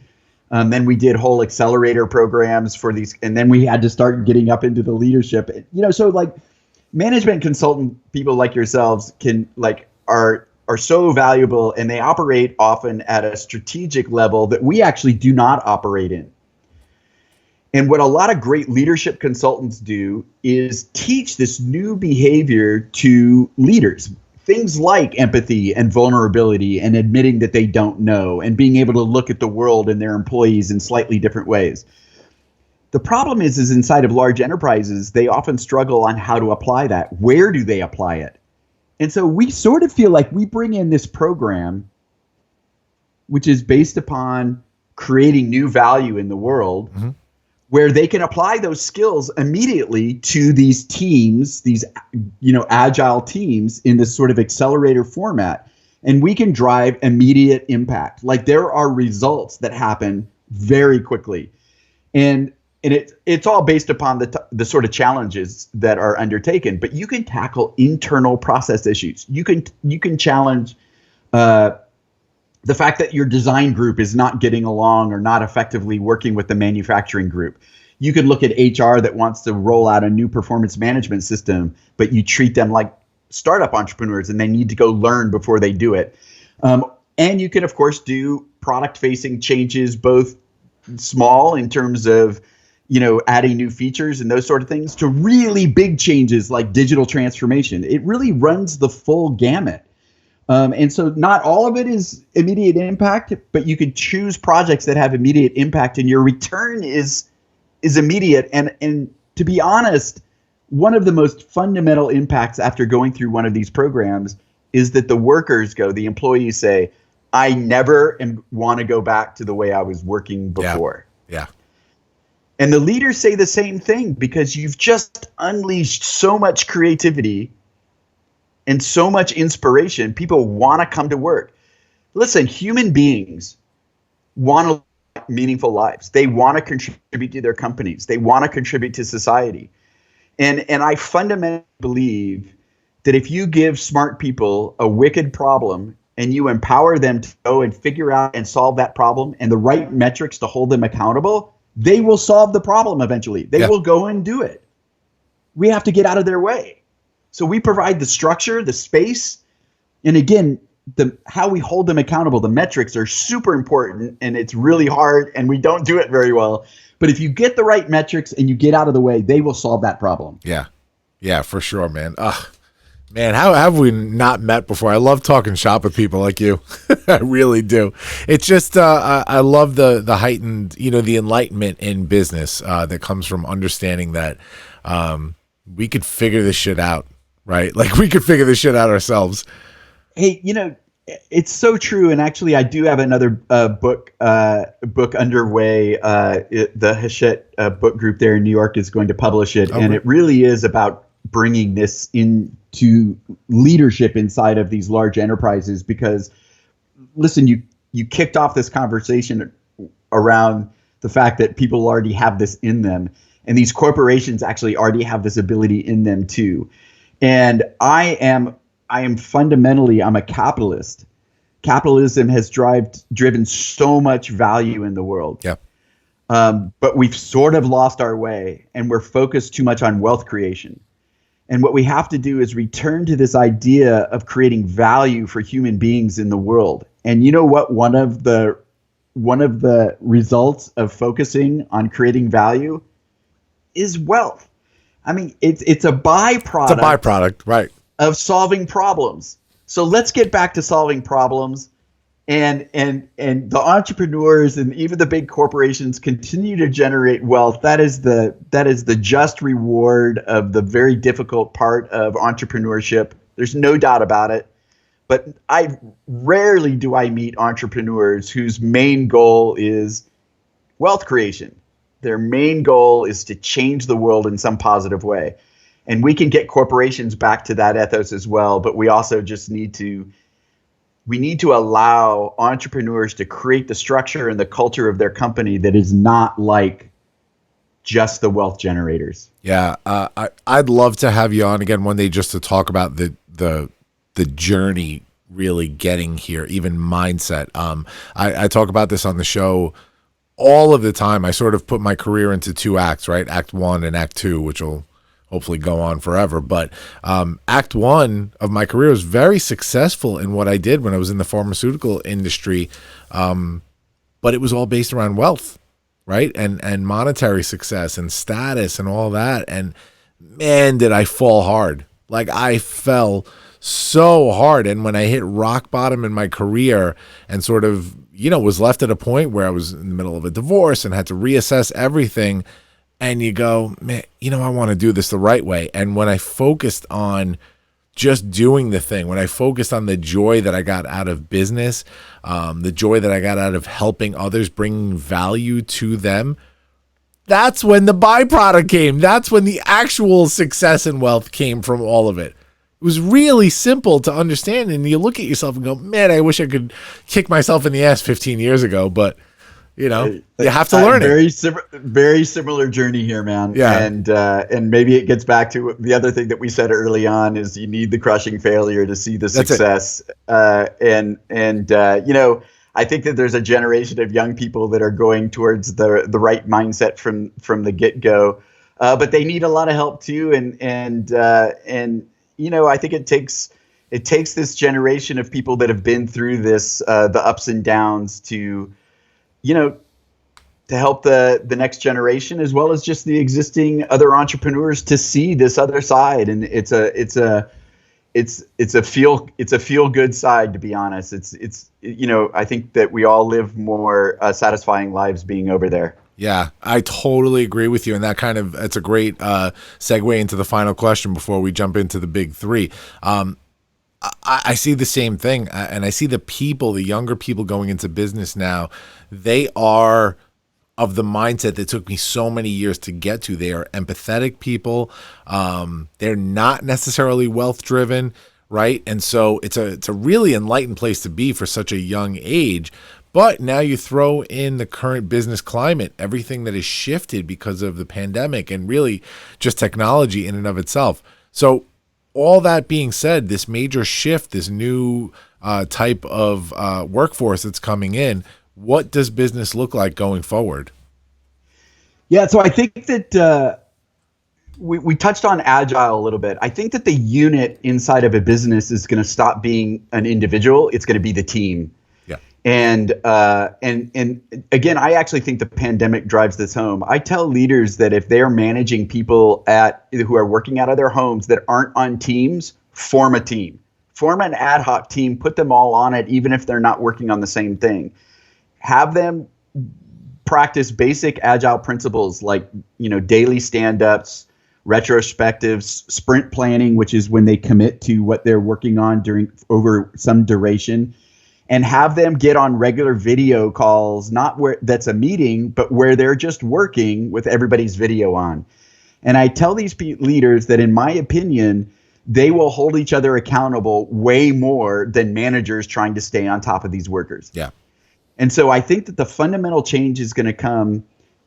Then we did whole accelerator programs for these, and then we had to start getting up into the leadership. So like management consultant people like yourselves are so valuable, and they operate often at a strategic level that we actually do not operate in. And what a lot of great leadership consultants do is teach this new behavior to leaders. Things like empathy and vulnerability and admitting that they don't know and being able to look at the world and their employees in slightly different ways. The problem is inside of large enterprises, they often struggle on how to apply that. Where do they apply it? And so we sort of feel like we bring in this program, which is based upon creating new value in the world, where they can apply those skills immediately to these teams, these agile teams in this sort of accelerator format. And we can drive immediate impact. Like there are results that happen very quickly. And it's all based upon the sort of challenges that are undertaken. But you can tackle internal process issues. You can challenge the fact that your design group is not getting along or not effectively working with the manufacturing group. You could look at HR that wants to roll out a new performance management system, but you treat them like startup entrepreneurs and they need to go learn before they do it. And you can, of course, do product-facing changes, both small in terms of, adding new features and those sort of things, to really big changes like digital transformation. It really runs the full gamut. And so not all of it is immediate impact, but you could choose projects that have immediate impact and your return is immediate. And to be honest, one of the most fundamental impacts after going through one of these programs is that the employees say, I never want to go back to the way I was working before. Yeah. And the leaders say the same thing, because you've just unleashed so much creativity and so much inspiration. People want to come to work. Listen, human beings want to live meaningful lives. They want to contribute to their companies. They want to contribute to society. And I fundamentally believe that if you give smart people a wicked problem and you empower them to go and figure out and solve that problem and the right metrics to hold them accountable, they will solve the problem eventually. They will go and do it. We have to get out of their way. So we provide the structure, the space, and again, how we hold them accountable. The metrics are super important, and it's really hard, and we don't do it very well. But if you get the right metrics and you get out of the way, they will solve that problem. Yeah, for sure, man. Man, how have we not met before? I love talking shop with people like you. I really do. It's just I love the heightened, the enlightenment in business that comes from understanding that we could figure this shit out, right? Like we could figure this shit out ourselves. Hey, it's so true. And actually, I do have another book underway. The Hachette book group there in New York is going to publish it, and it really is about bringing this into leadership inside of these large enterprises. Because, listen, you kicked off this conversation around the fact that people already have this in them, and these corporations actually already have this ability in them too. And I am fundamentally, I'm a capitalist. Capitalism has driven so much value in the world. Yeah. But we've sort of lost our way, and we're focused too much on wealth creation. And what we have to do is return to this idea of creating value for human beings in the world. And you know what? One of the results of focusing on creating value is wealth. I mean, it's a byproduct. It's a byproduct, right? Of solving problems. So let's get back to solving problems, and the entrepreneurs and even the big corporations continue to generate wealth. That is the just reward of the very difficult part of entrepreneurship. There's no doubt about it. But rarely do I meet entrepreneurs whose main goal is wealth creation. Their main goal is to change the world in some positive way. And we can get corporations back to that ethos as well, but we also just need to allow entrepreneurs to create the structure and the culture of their company that is not like just the wealth generators. Yeah, I'd love to have you on again one day just to talk about the journey really getting here, even mindset. I talk about this on the show all of the time. I sort of put my career into two acts, right? Act 1 and Act 2, which will hopefully go on forever. But Act 1 of my career was very successful in what I did when I was in the pharmaceutical industry. But it was all based around wealth, right? And monetary success and status and all that. And man, did I fall hard. Like I fell so hard. And when I hit rock bottom in my career and sort of, was left at a point where I was in the middle of a divorce and had to reassess everything, and you go, man, I want to do this the right way. And when I focused on just doing the thing, when I focused on the joy that I got out of business, the joy that I got out of helping others, bringing value to them, that's when the byproduct came. That's when the actual success and wealth came from all of it. It was really simple to understand. And you look at yourself and go, man, I wish I could kick myself in the ass 15 years ago, but You know, you have to learn it. Very similar journey here, man. Yeah. And maybe it gets back to the other thing that we said early on is you need the crushing failure to see the success. You know, I think that there's a generation of young people that are going towards the right mindset from the get-go, but they need a lot of help too. And you know, I think it takes this generation of people that have been through this, the ups and downs, to, you know, to help the next generation as well as just the existing other entrepreneurs to see this other side. And it's a feel good side, to be honest. It's you know, I think that we all live more satisfying lives being over there. Yeah, I totally agree with you. And it's a great segue into the final question before we jump into the big three. I see the same thing, and I see the younger people going into business now, they are of the mindset that took me so many years to get to. They are empathetic people. They're not necessarily wealth driven, right? And so it's a really enlightened place to be for such a young age. But now you throw in the current business climate, everything that has shifted because of the pandemic and really just technology in and of itself. So all that being said, this major shift, this new type of workforce that's coming in, what does business look like going forward? Yeah, so I think that we touched on agile a little bit. I think that the unit inside of a business is going to stop being an individual. It's going to be the team. Yeah. And again, I actually think the pandemic drives this home. I tell leaders that if they're managing people who are working out of their homes that aren't on teams, form a team. Form an ad hoc team, put them all on it, even if they're not working on the same thing. Have them practice basic agile principles like, you know, daily stand-ups, retrospectives, sprint planning, which is when they commit to what they're working on over some duration, and have them get on regular video calls, not where that's a meeting, but where they're just working with everybody's video on. And I tell these leaders that, in my opinion, they will hold each other accountable way more than managers trying to stay on top of these workers. Yeah. And so I think that the fundamental change is going to come,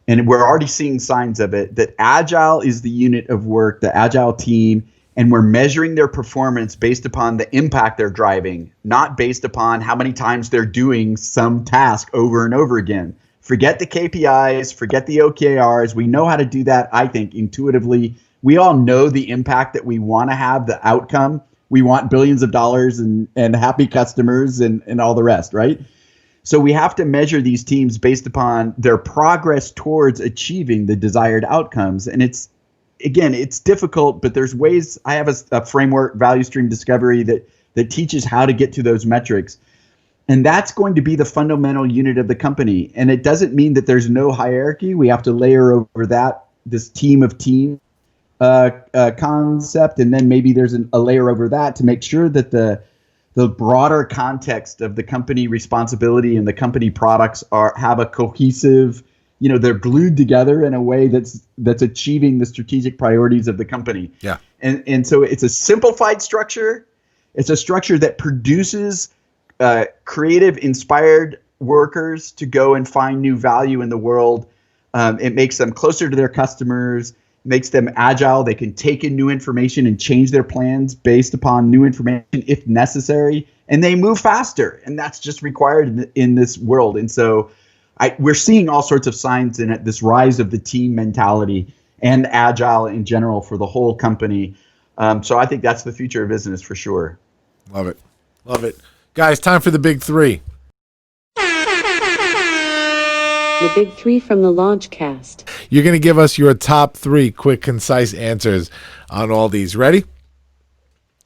and we're already seeing signs of it, that agile is the unit of work, the agile team, and we're measuring their performance based upon the impact they're driving, not based upon how many times they're doing some task over and over again. Forget the KPIs, forget the OKRs. We know how to do that, I think, intuitively. We all know the impact that we want to have, the outcome. We want billions of dollars and happy customers and all the rest, right? So we have to measure these teams based upon their progress towards achieving the desired outcomes. And it's difficult, but there's ways. I have a framework, value stream discovery, that teaches how to get to those metrics. And that's going to be the fundamental unit of the company. And it doesn't mean that there's no hierarchy. We have to layer over this team of team concept. And then maybe there's a layer over that to make sure that the broader context of the company responsibility and the company products have a cohesive, you know, they're glued together in a way that's achieving the strategic priorities of the company. Yeah. And so it's a simplified structure. It's a structure that produces creative, inspired workers to go and find new value in the world. It makes them closer to their customers, makes them agile. They can take in new information and change their plans based upon new information if necessary, and they move faster. And that's just required in this world. And so we're seeing all sorts of signs in it, this rise of the team mentality and agile in general for the whole company. So I think that's the future of business for sure. Love it. Love it. Guys, time for the big three. The big three from the Launchcast. You're going to give us your top three quick, concise answers on all these. Ready?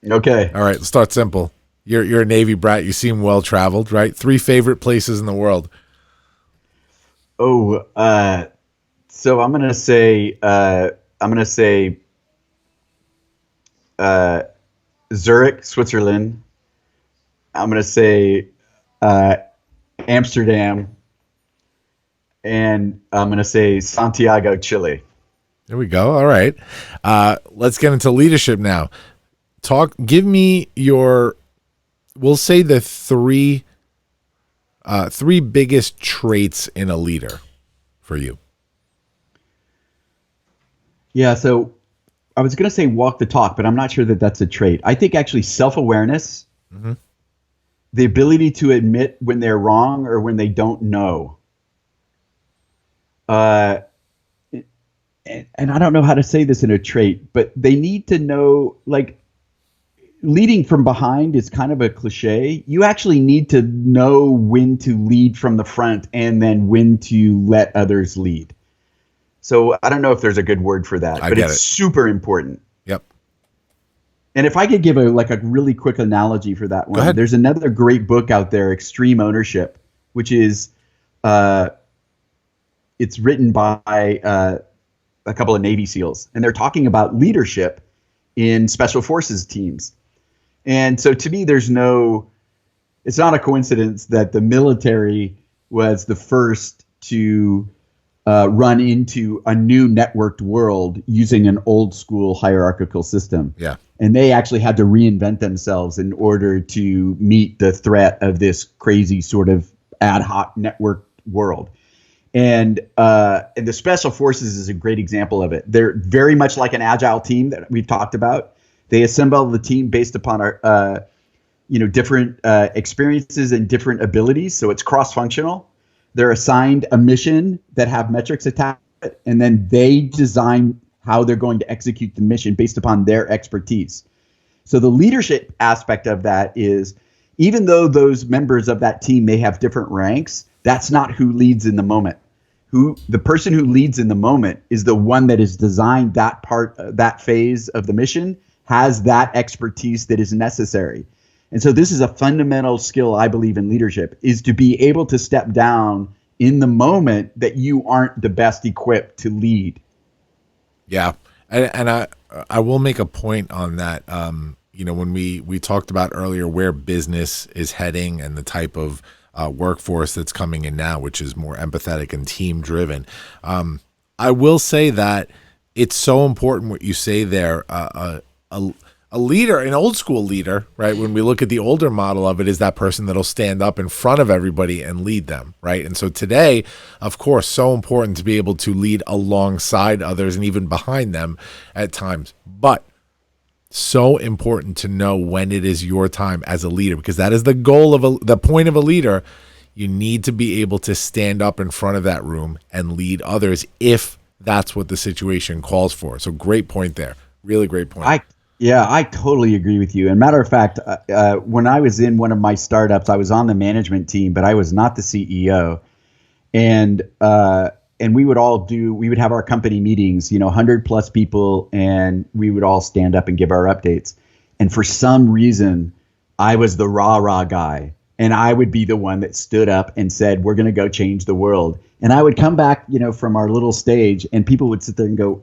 Okay. All right, let's start simple. You're a Navy brat. You seem well-traveled, right? 3 favorite places in the world. Oh, so I'm gonna say Zurich, Switzerland. I'm gonna say Amsterdam, and I'm gonna say Santiago, Chile. There we go. All right, let's get into leadership now. Give me your. We'll say the 3 three biggest traits in a leader for you. Yeah, so I was going to say walk the talk, but I'm not sure that that's a trait. I think actually self-awareness, the ability to admit when they're wrong or when they don't know. And I don't know how to say this in a trait, but they need to know, like, leading from behind is kind of a cliche. You actually need to know when to lead from the front and then when to let others lead. So I don't know if there's a good word for that, but it's super important. Yep. And if I could give a really quick analogy for that one, there's another great book out there, Extreme Ownership, which is it's written by a couple of Navy SEALs, and they're talking about leadership in special forces teams. And so to me, it's not a coincidence that the military was the first to run into a new networked world using an old school hierarchical system. Yeah. And they actually had to reinvent themselves in order to meet the threat of this crazy sort of ad hoc networked world. And the special forces is a great example of it. They're very much like an agile team that we've talked about. They assemble the team based upon our, different experiences and different abilities. So it's cross-functional. They're assigned a mission that have metrics attached to it, and then they design how they're going to execute the mission based upon their expertise. So the leadership aspect of that is, even though those members of that team may have different ranks, that's not who leads in the moment. The person who leads in the moment is the one that has designed that part, that phase of the mission, has that expertise that is necessary. And so this is a fundamental skill, I believe, in leadership, is to be able to step down in the moment that you aren't the best equipped to lead. Yeah. And I will make a point on that. When we talked about earlier where business is heading and the type of workforce that's coming in now, which is more empathetic and team driven. I will say that it's so important what you say there. A leader, an old school leader, right? When we look at the older model of it, is that person that'll stand up in front of everybody and lead them, right? And so today, of course, so important to be able to lead alongside others and even behind them at times. But so important to know when it is your time as a leader, because that is the goal of the point of a leader. You need to be able to stand up in front of that room and lead others if that's what the situation calls for. So great point there. Really great point. I totally agree with you. And matter of fact, when I was in one of my startups, I was on the management team, but I was not the CEO. And we would have our company meetings, 100 plus people, and we would all stand up and give our updates. And for some reason, I was the rah guy. And I would be the one that stood up and said, we're going to go change the world. And I would come back, from our little stage, and people would sit there and go,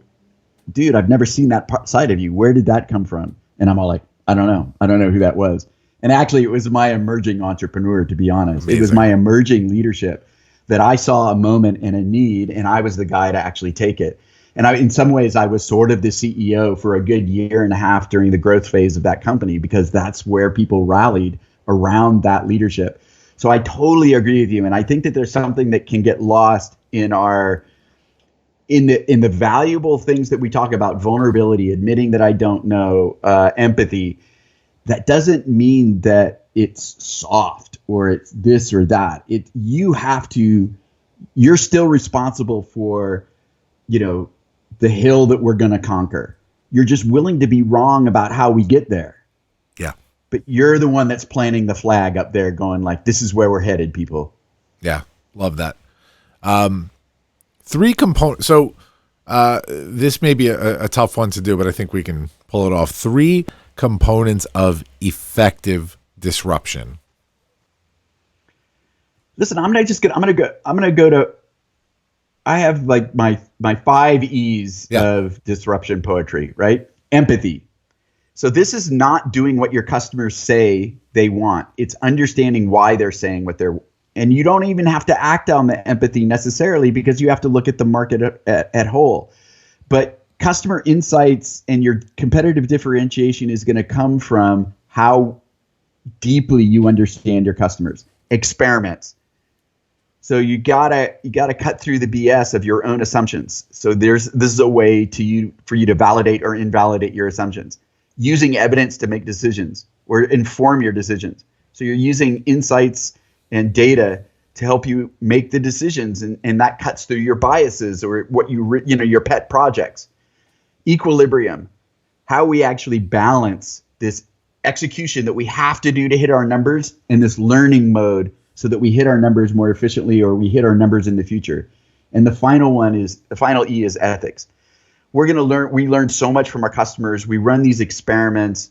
dude, I've never seen that side of you. Where did that come from? And I'm all like, I don't know. I don't know who that was. And actually, it was my emerging entrepreneur, to be honest. Amazing. It was my emerging leadership that I saw a moment and a need, and I was the guy to actually take it. And in some ways, I was sort of the CEO for a good year and a half during the growth phase of that company, because that's where people rallied around that leadership. So I totally agree with you. And I think that there's something that can get lost in the valuable things that we talk about: vulnerability, admitting that I don't know, empathy. That doesn't mean that it's soft or it's this or that. You're still responsible for, the hill that we're going to conquer. You're just willing to be wrong about how we get there. Yeah. But you're the one that's planting the flag up there going like, this is where we're headed, people. Yeah. Love that. Three components. So this may be a tough one to do, but I think we can pull it off. Three components of effective disruption. Listen, I'm gonna go to. I have like my 5 E's of disruption poetry, right? Empathy. So this is not doing what your customers say they want. It's understanding why they're saying what they're. And you don't even have to act on the empathy necessarily, because you have to look at the market at whole. But customer insights and your competitive differentiation is going to come from how deeply you understand your customers. Experiments. So you gotta cut through the BS of your own assumptions. So this is a way for you to validate or invalidate your assumptions, using evidence to make decisions or inform your decisions. So you're using insights and data to help you make the decisions, and that cuts through your biases or what your pet projects. Equilibrium, how we actually balance this execution that we have to do to hit our numbers and this learning mode so that we hit our numbers more efficiently or we hit our numbers in the future. And the final E is ethics. We learn so much from our customers. We run these experiments.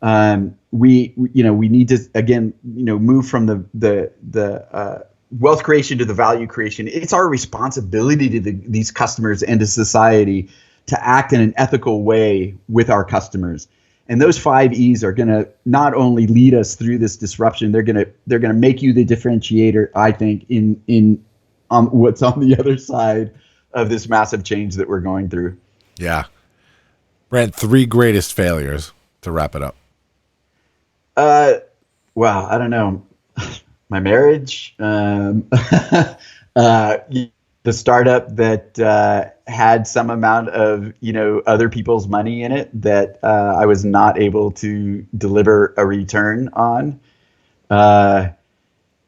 We need to, again, move from the wealth creation to the value creation. It's our responsibility to these customers and to society to act in an ethical way with our customers. And those 5 E's are going to not only lead us through this disruption, they're going to make you the differentiator, I think, on what's on the other side of this massive change that we're going through. Yeah. Brant, 3 greatest failures to wrap it up. Well, I don't know. My marriage, the startup that had some amount of other people's money in it that I was not able to deliver a return on.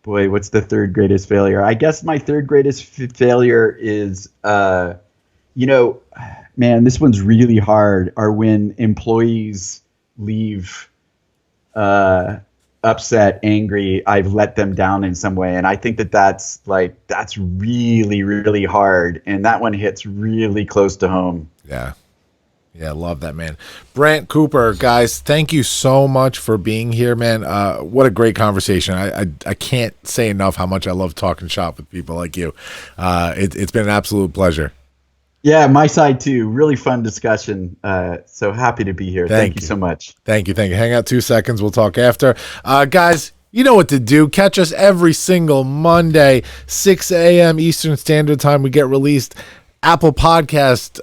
Boy, what's the 3rd greatest failure? I guess my 3rd greatest failure is, man, this one's really hard. Are when employees leave upset, angry, I've let them down in some way. And I think that's really, really hard. And that one hits really close to home. Yeah. Yeah, love that, man. Brant Cooper, guys, thank you so much for being here, man. What a great conversation. I can't say enough how much I love talking shop with people like you. It's been an absolute pleasure. Yeah, my side too. Really fun discussion. So happy to be here. Thank you so much. Thank you. Hang out 2 seconds. We'll talk after. Guys, you know what to do. Catch us every single Monday, 6 a.m. Eastern Standard Time. We get released. Apple Podcast,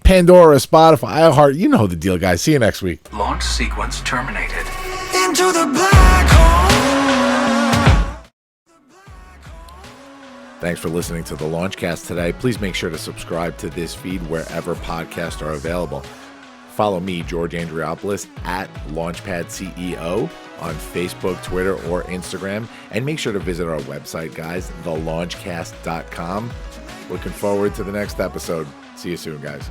Pandora, Spotify, iHeart. You know the deal, guys. See you next week. Launch sequence terminated. Into the black hole. Thanks for listening to the Launchcast today. Please make sure to subscribe to this feed wherever podcasts are available. Follow me, George Andriopoulos, at Launchpad CEO on Facebook, Twitter, or Instagram. And make sure to visit our website, guys, thelaunchcast.com. Looking forward to the next episode. See you soon, guys.